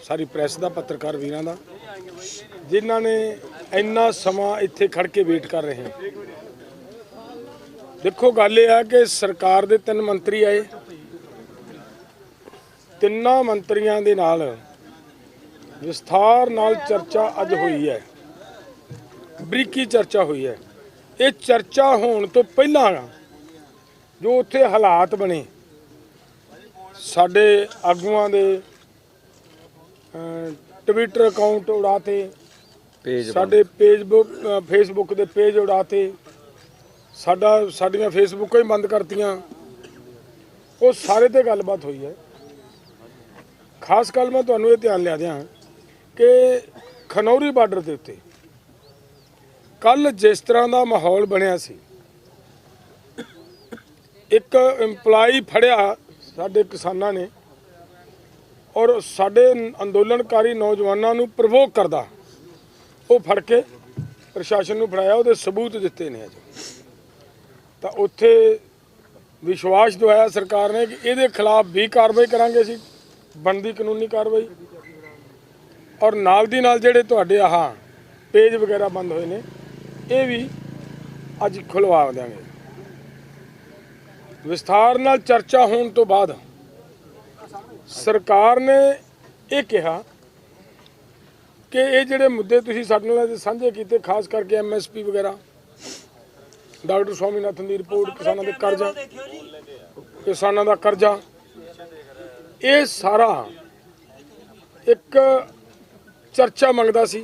सारी प्रैस का पत्रकार वीरां दा जिन्हां ने इन्ना समा इत्थे खड़ के वेट कर रहे हैं। देखो गल यह है कि सरकार दे 3 मंत्री आए, तिन्ना मंत्रियों दे नाल विस्तार नाल चर्चा अज हुई है, बरीकी चर्चा हुई है। ये चर्चा होने तो पहला जो उत्थे हालात बने, साडे आगूआं दे ट्विटर अकाउंट उड़ाते, साडे फेसबुक दे पेज उड़ाते, साडियां फेसबुक ही बंद करतियां। वो सारे ते गलबात हुई है। खास गल मैं तुहानूं ये ध्यान लिया दियां कि खनौरी बार्डर के उत्ते कल जिस तरह का माहौल बनया सी, एक इंपलाई फड़िया साडे किसानां ने और साडे अंदोलनकारी नौजवानों नूं प्रवोक करदा, वो फड़ के प्रशासन नूं फड़ाया, उहदे सबूत दिते ने। अज तो उत्थे विश्वास दवाया सरकार ने कि इहदे खिलाफ भी कार्रवाई करांगे असीं, बनदी कानूनी कार्रवाई। और नाल दी नाल जिहड़े तुहाडे आह पेज वगैरह बंद होए ने, ये भी अज खुलवा देंगे। विस्तार नाल चर्चा होने तो बाद सरकार ने यह कहा कि ये जिहड़े मुद्दे तुसीं साडे नाल साझे कीते, खास करके MSP वगैरह, डॉक्टर स्वामीनाथन की रिपोर्ट, किसानों के कर्जा, किसानों का कर्जा, ये सारा एक चर्चा मंगदा सी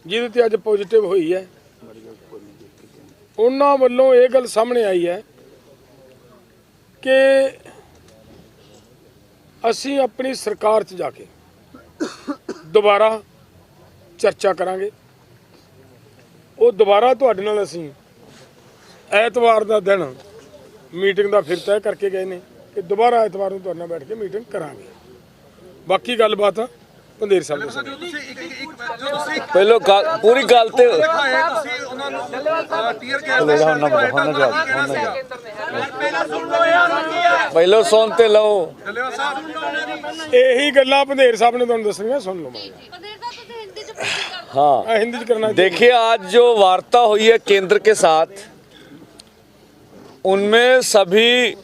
जिहदे ते अज पॉजिटिव हुई है। उन्हां वल्लों ये गल सामने आई है कि असीं अपनी सरकार च जाके दोबारा चर्चा करांगे। वो दोबारा तुहाडे नाल असीं ऐतवार का दिन मीटिंग का फिर तय करके गए ने कि दोबारा ऐतवार नूं तुहाडे नाल बैठ के मीटिंग करांगे। बाकी गलबात पंधेर साहब पहलो पूरी गल ते पहलो सुनते लो, यही गल्लां पंधेर साहब ने तुहानूं दसणियां, सुन लो। हाँ हिंदी च करना। देखिए, आज जो वार्ता हुई है केंद्र के साथ, उनमें सभी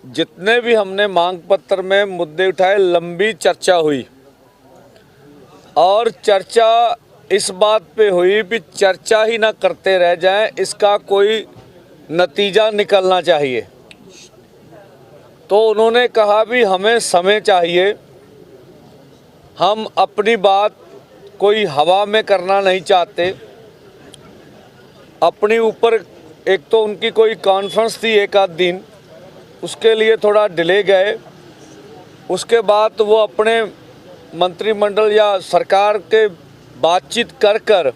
जितने भी हमने मांग पत्र में मुद्दे उठाए, लंबी चर्चा हुई। और चर्चा इस बात पे हुई कि चर्चा ही ना करते रह जाएं, इसका कोई नतीजा निकलना चाहिए। तो उन्होंने कहा भी हमें समय चाहिए, हम अपनी बात कोई हवा में करना नहीं चाहते। अपने ऊपर एक तो उनकी कोई कॉन्फ्रेंस थी एक आध दिन, उसके लिए थोड़ा डिले गए। उसके बाद वो अपने मंत्रिमंडल या सरकार के बातचीत कर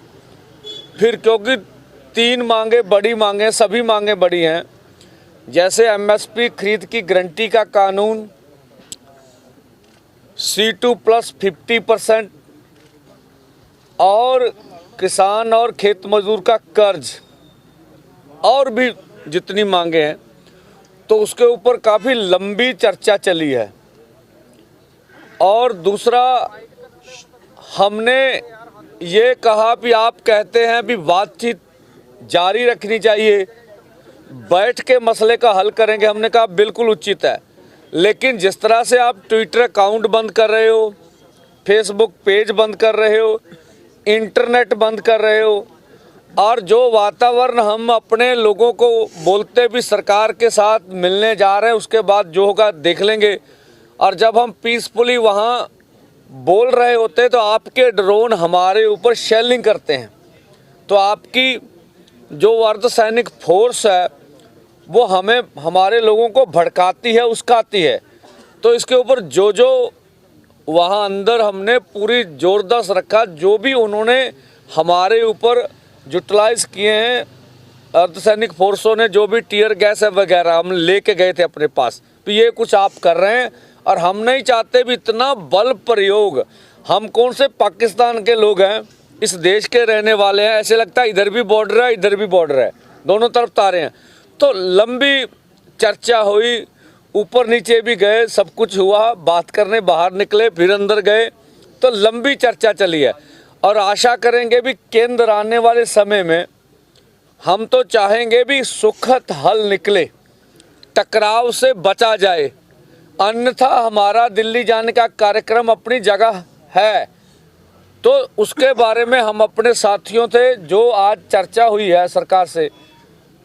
फिर, क्योंकि 3 मांगे बड़ी मांगे, सभी मांगे बड़ी हैं, जैसे MSP खरीद की गारंटी का कानून, C2+50% और किसान और खेत मजदूर का कर्ज, और भी जितनी मांगे हैं, तो उसके ऊपर काफ़ी लंबी चर्चा चली है। और दूसरा, हमने ये कहा कि आप कहते हैं कि बातचीत जारी रखनी चाहिए, बैठ के मसले का हल करेंगे। हमने कहा बिल्कुल उचित है, लेकिन जिस तरह से आप ट्विटर अकाउंट बंद कर रहे हो, फेसबुक पेज बंद कर रहे हो, इंटरनेट बंद कर रहे हो, और जो वातावरण हम अपने लोगों को बोलते भी सरकार के साथ मिलने जा रहे हैं, उसके बाद जो होगा देख लेंगे, और जब हम पीसफुली वहाँ बोल रहे होते तो आपके ड्रोन हमारे ऊपर शेलिंग करते हैं। तो आपकी जो अर्धसैनिक फोर्स है वो हमें, हमारे लोगों को भड़काती है, उस्काती है। तो इसके ऊपर जो वहाँ अंदर हमने पूरी ज़ोरदार रखा, जो भी उन्होंने हमारे ऊपर यूटिलाइज़ किए हैं अर्धसैनिक फोर्सों ने, जो भी टीयर गैस है वगैरह हम लेके गए थे अपने पास, तो ये कुछ आप कर रहे हैं। और हम नहीं चाहते भी इतना बल प्रयोग। हम कौन से पाकिस्तान के लोग हैं, इस देश के रहने वाले हैं। ऐसे लगता है इधर भी बॉर्डर है, इधर भी बॉर्डर है, दोनों तरफ तारे हैं। तो लंबी चर्चा हुई, ऊपर नीचे भी गए, सब कुछ हुआ, बात करने बाहर निकले, फिर अंदर गए। तो लंबी चर्चा चली है और आशा करेंगे भी केंद्र आने वाले समय में हम तो चाहेंगे भी सुखद हल निकले, टकराव से बचा जाए, अन्यथा हमारा दिल्ली जाने का कार्यक्रम अपनी जगह है। तो उसके बारे में हम अपने साथियों से जो आज चर्चा हुई है सरकार से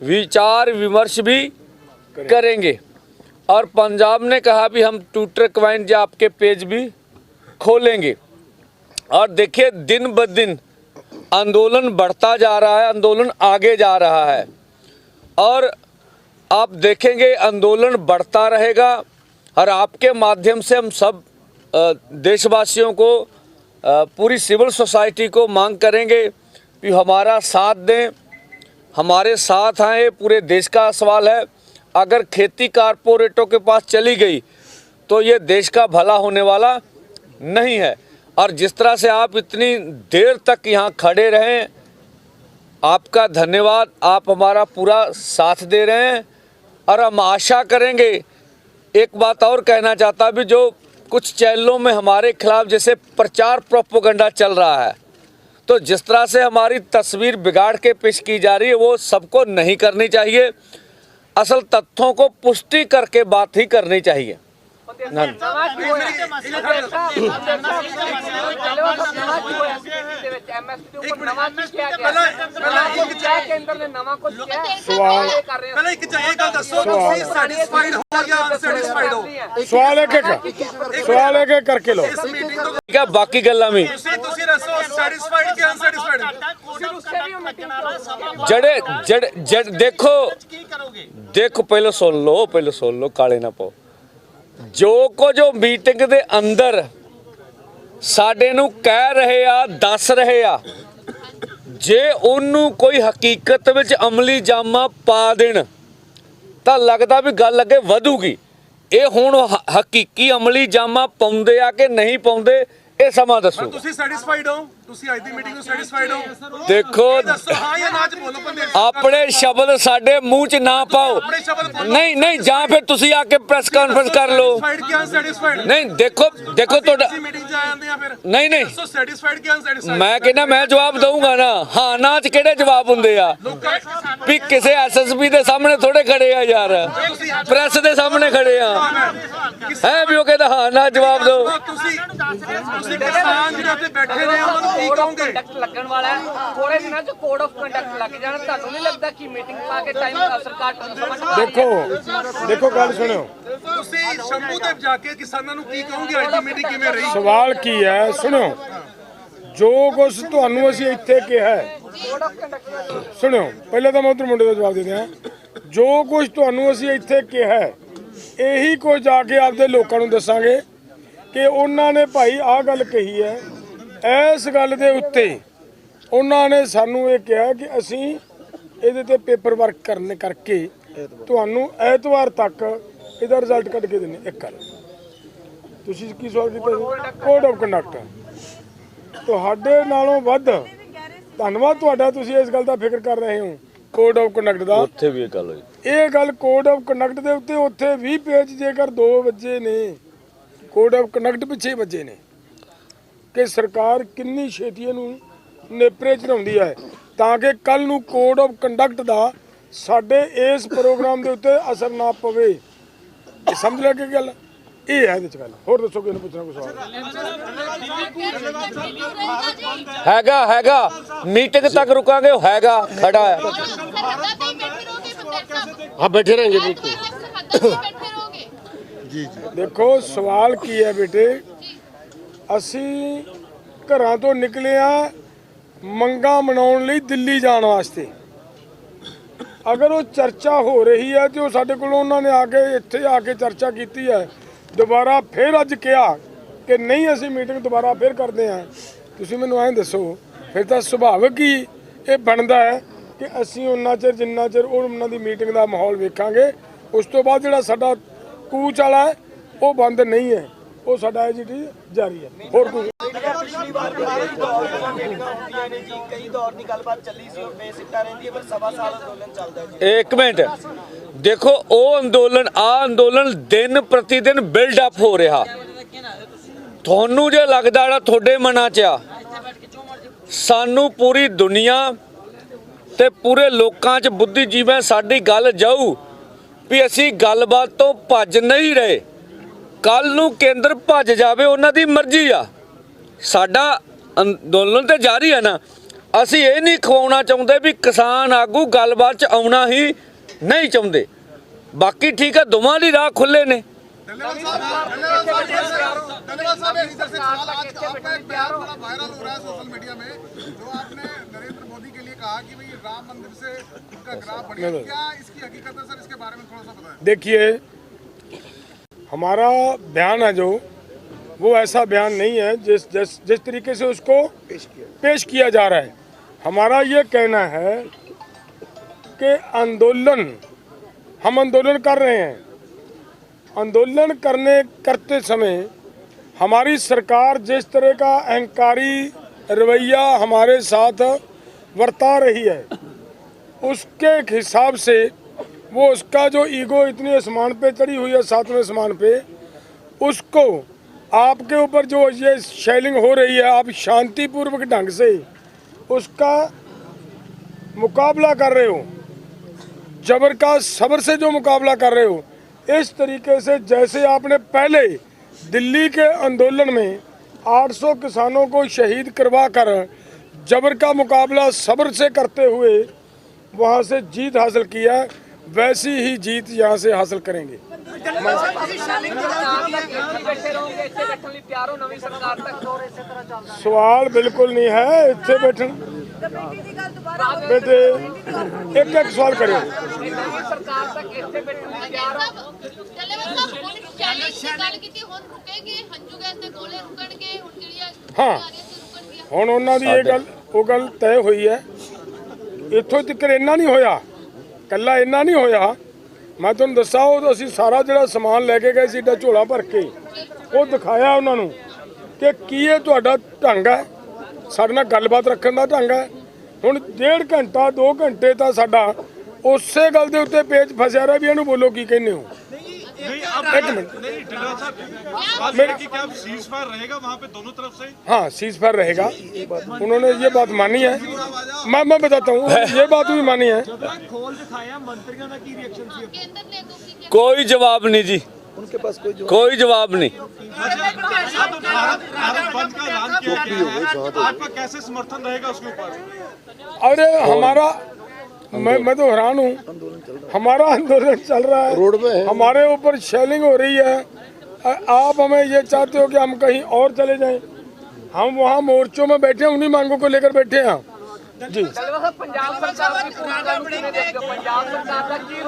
विचार विमर्श भी करेंगे। और पंजाब ने कहा भी हम ट्विटर अकाउंट या आपके पेज भी खोलेंगे। और देखिए दिन ब दिन आंदोलन बढ़ता जा रहा है, आंदोलन आगे जा रहा है और आप देखेंगे आंदोलन बढ़ता रहेगा। और आपके माध्यम से हम सब देशवासियों को, पूरी सिविल सोसाइटी को मांग करेंगे कि हमारा साथ दें, हमारे साथ आए। पूरे देश का सवाल है, अगर खेती कारपोरेटों के पास चली गई तो ये देश का भला होने वाला नहीं है। और जिस तरह से आप इतनी देर तक यहाँ खड़े रहें, आपका धन्यवाद। आप हमारा पूरा साथ दे रहे हैं और हम आशा करेंगे। एक बात और कहना चाहता भी, जो कुछ चैनलों में हमारे खिलाफ जैसे प्रचार प्रोपेगेंडा चल रहा है, तो जिस तरह से हमारी तस्वीर बिगाड़ के पेश की जा रही है वो सबको नहीं करनी चाहिए। असल तथ्यों को पुष्टि करके बात ही करनी चाहिए। सवाल एक करके लो, ठीक है, बाकी गल्लां भी जड़े जड़ जड़ देखो पहले सुन लो काले ना पाओ। जो मीटिंग ਦੇ ਅੰਦਰ ਸਾਡੇ ਨੂੰ ਕਹਿ ਰਹੇ ਆ, ਦੱਸ ਰਹੇ ਆ, ਜੇ ਉਹਨੂੰ ਕੋਈ ਹਕੀਕਤ ਵਿੱਚ ਅਮਲੀ ਜਾਮਾ ਪਾ ਦੇਣ ਤਾਂ ਲੱਗਦਾ ਵੀ ਗੱਲ ਅੱਗੇ ਵਧੂਗੀ। ਇਹ ਹੁਣ ਹਕੀਕੀ ਅਮਲੀ ਜਾਮਾ ਪਾਉਂਦੇ ਆ ਕਿ ਨਹੀਂ ਪਾਉਂਦੇ, ਇਹ ਸਮਾਂ ਦੱਸੋ। ਤੁਸੀਂ ਸੈਟੀਸਫਾਈਡ ਹੋ? ਤੁਸੀਂ ਅੱਜ ਦੀ ਮੀਟਿੰਗ ਤੋਂ ਸੈਟੀਸਫਾਈਡ ਹੋ? ਦੇਖੋ ਹਾਂ ਜਾਂ ਨਾ ਚ ਬੋਲੋ ਬੰਦੇ। ਆਪਣੇ ਸ਼ਬਦ ਸਾਡੇ ਮੂੰਹ 'ਚ ਨਾ ਪਾਓ। ਨਹੀਂ ਜਾਂ ਫਿਰ ਤੁਸੀਂ ਆ ਕੇ ਪ੍ਰੈਸ ਕਾਨਫਰੰਸ ਕਰ ਲਓ। ਨਹੀਂ ਦੇਖੋ ਤੁਹਾਡਾ ਮੀਟਿੰਗ 'ਚ ਆ ਜਾਂਦੇ ਆ ਫਿਰ। ਨਹੀਂ ਦੱਸੋ ਸੈਟੀਸਫਾਈਡ ਕਿ ਅਨਸੈਟੀਸਫਾਈਡ? ਮੈਂ ਕਹਿੰਦਾ ਮੈਂ ਜਵਾਬ ਦਊਂਗਾ ਨਾ। ਹਾਂ ਨਾ 'ਚ ਕਿਹੜੇ ਜਵਾਬ ਹੁੰਦੇ ਆ? ਵੀ ਕਿਸੇ ਐਸਐਸਪੀ ਦੇ ਸਾਹਮਣੇ ਥੋੜੇ ਖੜੇ ਆ ਯਾਰ, ਪ੍ਰੈਸ ਦੇ ਸਾਹਮਣੇ ਖੜੇ ਆ ਹੈ ਵੀ ਉਹ ਕਹਿੰਦਾ ਹਾਂ ਨਾ ਜਵਾਬ ਦਿਓ। ਤੁਸੀਂ ਕਿਸਾਨ ਜਿਹੜੇ ਉੱਤੇ ਬੈਠੇ ਨੇ ਉਹਨਾਂ ਨੂੰ ਕੀ ਕਹੋਗੇ? ਕੰਡਕਟ ਲੱਗਣ ਵਾਲਾ ਹੈ, ਥੋੜੇ ਦਿਨਾਂ 'ਚ ਕੋਡ ਆਫ ਕੰਡਕਟ ਲੱਗ ਜਾਣਾ। ਤੁਹਾਨੂੰ ਨਹੀਂ ਲੱਗਦਾ ਕਿ ਮੀਟਿੰਗ ਪਾ ਕੇ ਟਾਈਮ ਸਰਕਾਰ ਦੇਖੋ ਗੱਲ ਸੁਣਿਓ। ਤੁਸੀਂ ਸ਼ੰਭੂ ਤੇ ਜਾ ਕੇ ਕਿਸਾਨਾਂ ਨੂੰ ਕੀ ਕਹੋਗੇ? ਅੱਜ ਦੀ ਮੀਟਿੰਗ ਕਿਵੇਂ ਰਹੀ? ਸਵਾਲ ਕੀ ਹੈ ਸੁਣਿਓ। ਜੋ ਕੁਝ ਤੁਹਾਨੂੰ ਅਸੀਂ ਇੱਥੇ ਕਿਹਾ ਹੈ, ਸੁਣਿਓ ਪਹਿਲਾਂ ਤਾਂ ਮੈਂ ਉਧਰ ਮੁੰਡੇ ਦਾ ਜਵਾਬ ਦੇ ਦਿਆਂ। ਜੋ ਕੁਝ ਤੁਹਾਨੂੰ ਅਸੀਂ ਇੱਥੇ ਕਿਹਾ ਹੈ, ਇਹੀ ਕੁਝ ਜਾ ਕੇ ਆਪਦੇ ਲੋਕਾਂ ਨੂੰ ਦੱਸਾਂਗੇ ਕਿ ਉਹਨਾਂ ਨੇ ਭਾਈ ਆਹ ਗੱਲ ਕਹੀ ਹੈ। ਇਸ ਗੱਲ ਦੇ ਉੱਤੇ ਉਹਨਾਂ ਨੇ ਸਾਨੂੰ ਇਹ ਕਿਹਾ ਕਿ ਅਸੀਂ ਇਹਦੇ ਤੇ ਪੇਪਰ ਵਰਕ ਕਰਕੇ ਤੁਹਾਨੂੰ ਐਤਵਾਰ ਤੱਕ ਇਹਦਾ ਰਿਜ਼ਲਟ ਕੱਢ ਕੇ ਦਿੰਦੇ। ਇੱਕ ਗੱਲ ਤੁਸੀਂ ਕੀ ਸਵਾਲ ਕੀਤਾ ਸੀ? Code of conduct. ਤੁਹਾਡੇ ਨਾਲੋਂ ਵੱਧ ਧੰਨਵਾਦ ਤੁਹਾਡਾ, ਤੁਸੀਂ ਇਸ ਗੱਲ ਦਾ ਫਿਕਰ ਕਰ ਰਹੇ ਹੋ ਕੋਡ ਆਫ ਕੰਡਕਟ ਦਾ। ਉੱਥੇ ਵੀ ਇਹ ਗੱਲ ਹੋਈ, ਇਹ ਗੱਲ ਕੋਡ ਆਫ ਕੰਡਕਟ ਦੇ ਉੱਤੇ ਉੱਥੇ 20 ਪੇਜ ਜੇਕਰ 2 ਵਜੇ ਨੇ ਕੋਡ ਆਫ ਕੰਡਕਟ ਪਿੱਛੇ ਵੱਜੇ ਨੇ ਕਿ ਸਰਕਾਰ ਕਿੰਨੀ ਛੇਤੀ ਇਹਨੂੰ ਨੇਪਰੇ ਚੜਾਉਂਦੀ ਹੈ ਤਾਂ ਕਿ ਕੱਲ ਨੂੰ ਕੋਡ ਆਫ ਕੰਡਕਟ ਦਾ ਸਾਡੇ ਇਸ ਪ੍ਰੋਗਰਾਮ ਦੇ ਉੱਤੇ ਅਸਰ ਨਾ ਪਵੇ। ਇਹ ਸਮਝ ਲੱਗੇ ਗੱਲ? ਇਹ ਹੈ ਇਹਦੇ ਚ ਗੱਲ। ਹੋਰ ਦੱਸੋ ਕਿਹਨੂੰ ਪੁੱਛਣਾ ਕੋਈ ਸਵਾਲ? ਹੈਗਾ ਮੀਟਿੰਗ ਤੱਕ ਰੁਕਾਂਗੇ, ਉਹ ਹੈਗਾ ਖੜਾ ਹੈ। हाँ बैठे रहेंगे बिल्कुल जी। देखो सवाल की है बेटे, असी घरां तो निकले आ मंगा मनाउण लई दिल्ली जाण वास्ते। अगर वो चर्चा हो रही है तो साडे कोल उन्होंने आके इत्थे आके चर्चा की है, दोबारा फिर अज कहा कि नहीं असी मीटिंग दोबारा फिर करते हैं। तुसीं मैनूं ऐं दसो फिर तो सुभाविक ही ये बनता है कि ਅਸੀਂ ਉਹਨਾਂ ਚਿਰ ਜਿੰਨਾ ਚਿਰ ਉਹਨਾਂ ਦੀ ਮੀਟਿੰਗ ਦਾ ਮਾਹੌਲ ਵੇਖਾਂਗੇ, ਉਸ ਤੋਂ ਬਾਅਦ ਜਿਹੜਾ ਸਾਡਾ ਕੂਚ ਵਾਲਾ ਹੈ ਉਹ ਬੰਦ ਨਹੀਂ ਹੈ, ਉਹ ਸਾਡਾ ਐਜੀਟੀ ਜਾਰੀ ਹੈ। ਹੋਰ ਕੁਝ ਪਿਛਲੀ ਵਾਰ ਕਈ ਦੌਰ ਦੀ ਗੱਲਬਾਤ ਚੱਲੀ ਸੀ ਉਹ ਬੇਸਿੱਟਾ ਰਹਿੰਦੀ ਹੈ, ਪਰ ਸਵਾ ਸਾਲ ਅੰਦੋਲਨ ਚੱਲਦਾ ਜੀ। ਇੱਕ ਮਿੰਟ ਦੇਖੋ, ਉਹ ਅੰਦੋਲਨ ਦਿਨ ਪ੍ਰਤੀ ਦਿਨ ਬਿਲਡ ਅਪ ਹੋ ਰਿਹਾ। ਤੁਹਾਨੂੰ ਜੇ ਲੱਗਦਾ ਜਿਹੜਾ ਤੁਹਾਡੇ ਮਨਾਂ 'ਚ ਆ, ਸਾਨੂੰ ਪੂਰੀ ਦੁਨੀਆ ਤੇ ਪੂਰੇ ਲੋਕਾਂ 'ਚ ਬੁੱਧੀਜੀਵੀ ਸਾਡੀ ਗੱਲ ਜਾਊ ਵੀ ਅਸੀਂ ਗੱਲਬਾਤ ਤੋਂ ਭੱਜ ਨਹੀਂ ਰਹੇ। ਕੱਲ ਨੂੰ ਕੇਂਦਰ ਭੱਜ ਜਾਵੇ, ਉਹਨਾਂ ਦੀ ਮਰਜ਼ੀ ਆ। ਸਾਡਾ ਅੰਦੋਲਨ ਤੇ ਜਾਰੀ ਹੈ ਨਾ। ਅਸੀਂ ਇਹ ਨਹੀਂ ਖਵਾਉਣਾ ਚਾਹੁੰਦੇ ਵੀ ਕਿਸਾਨ ਆਗੂ ਗੱਲਬਾਤ 'ਚ ਆਉਣਾ ਹੀ ਨਹੀਂ ਚਾਹੁੰਦੇ। ਬਾਕੀ ਠੀਕ ਹੈ, ਦੋਵਾਂ ਦੀ ਰਾਹ ਖੁੱਲੇ ਨੇ। धन्यवाद साहब, एक इधर से सवाल आज आपका एक बयान बड़ा वायरल हो रहा है सोशल मीडिया में, जो आपने नरेंद्र मोदी के लिए कहा कि भाई राम मंदिर से उनका ग्राफ बढ़िया, क्या इसकी हकीकत है सर? इसके बारे में थोड़ा सा बताएं। देखिए, हमारा बयान है जो वो ऐसा बयान नहीं है जिस तरीके से उसको पेश किया जा रहा है। हमारा ये कहना है कि हम आंदोलन कर रहे हैं। आंदोलन करते समय हमारी सरकार जिस तरह का अहंकारी रवैया हमारे साथ बरता रही है, उसके हिसाब से वो उसका जो ईगो इतनी आसमान पे चढ़ी हुई है, 7वें आसमान पे, उसको आपके ऊपर जो ये शेलिंग हो रही है, आप शांतिपूर्वक ढंग से उसका मुकाबला कर रहे हो, जबर का सब्र से जो मुकाबला कर रहे हो, इस तरीके से जैसे आपने पहले दिल्ली के आंदोलन में 800 किसानों को शहीद करवा कर जबर का मुकाबला सब्र से करते हुए वहां से जीत हासिल किया, वैसी ही जीत यहां से हासिल करेंगे। सवाल बिल्कुल नहीं है इतने बैठन बेटे, एक एक सवाल करो। हाँ, ਹੁਣ ਉਹਨਾਂ ਦੀ ਉਹ ਗੱਲ ਤੈਅ ਹੋਈ ਹੈ। ਇੱਥੋਂ ਤੱਕ ਇੰਨਾ ਨਹੀਂ ਹੋਇਆ, ਕੱਲਾ ਇੰਨਾ ਨਹੀਂ ਹੋਇਆ। ਮੈਂ ਤੁਹਾਨੂੰ ਦੱਸਾਂ, ਉਹ ਅਸੀਂ ਸਾਰਾ ਜਿਹੜਾ ਸਮਾਨ ਲੈ ਕੇ ਗਏ ਸੀ ਏਡਾ ਝੋਲਾ ਭਰ ਕੇ, ਉਹ ਦਿਖਾਇਆ ਉਹਨਾਂ ਨੂੰ ਕਿ ਕੀ ਇਹ ਤੁਹਾਡਾ ਢੰਗ ਹੈ, ਸਾਡੇ ਨਾਲ ਗੱਲਬਾਤ ਰੱਖਣ ਦਾ ਢੰਗ ਹੈ। ਹੁਣ 1.5 ਘੰਟਾ 2 ਘੰਟੇ ਤਾਂ ਸਾਡਾ ਉਸੇ ਗੱਲ ਦੇ ਉੱਤੇ ਪੇਚ ਫਸਿਆ ਰਿਹਾ ਵੀ ਇਹਨੂੰ ਬੋਲੋ ਕੀ ਕਹਿੰਦੇ ਹੋ। एक मिनट, क्या सीज फायर रहेगा वहाँ पे दोनों तरफ से? हाँ, सीज फायर रहेगा। उन्होंने ये बात मानी है। मैं बताता हूँ, ये बात भी मानी है। कोई जवाब नहीं जी, उनके पास कोई जवाब नहीं। भारत बंद का ऐलान किया गया है, आपका कैसे समर्थन रहेगा उसके ऊपर? अरे हमारा मैं तो हैरान हूँ, हमारा आंदोलन चल रहा है, रोड पे है, हमारे ऊपर शेलिंग हो रही है। आप हमें ये चाहते हो कि हम कहीं और चले जाएं? हम वहाँ मोर्चों में बैठे हैं, उन्हीं मांगों को लेकर बैठे हैं जी। पंजाब सरकार की